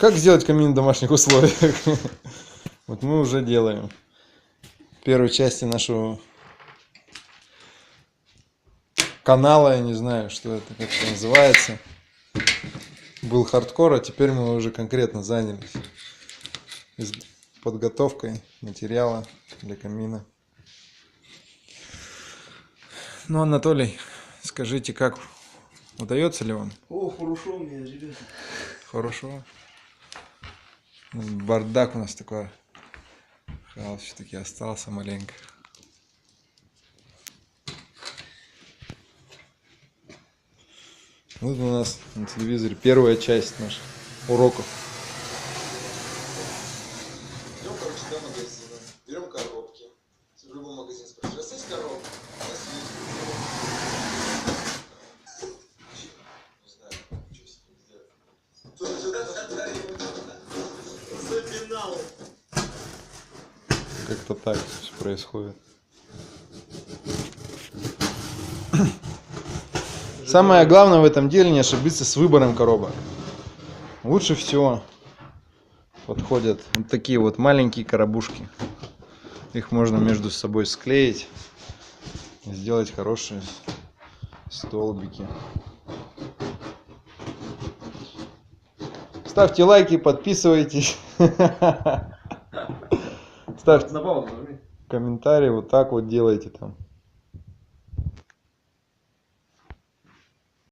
Как сделать камин в домашних условиях? Вот мы уже делаем. В первой части нашего канала, я не знаю, что это, как это называется, был хардкор, а теперь мы уже конкретно занялись подготовкой материала для камина. Ну, Анатолий, скажите, как удается ли вам? О, хорошо у меня, ребята. Хорошо. Бардак у нас такой. Хаос все-таки остался маленько. Вот у нас на телевизоре первая часть наших уроков. Идем, короче, до магазина. Берем коробки. В любой магазин спрашиваешь, у вас есть коробка? У нас есть. Не знаю, что с ним сделать. Тут сюда запинал. Как-то так все происходит. Самое главное в этом деле не ошибиться с выбором коробок. Лучше всего подходят вот такие вот маленькие коробушки. Их можно между собой склеить и сделать хорошие столбики. Ставьте лайки, подписывайтесь. Ставьте комментарии, вот так вот делайте там.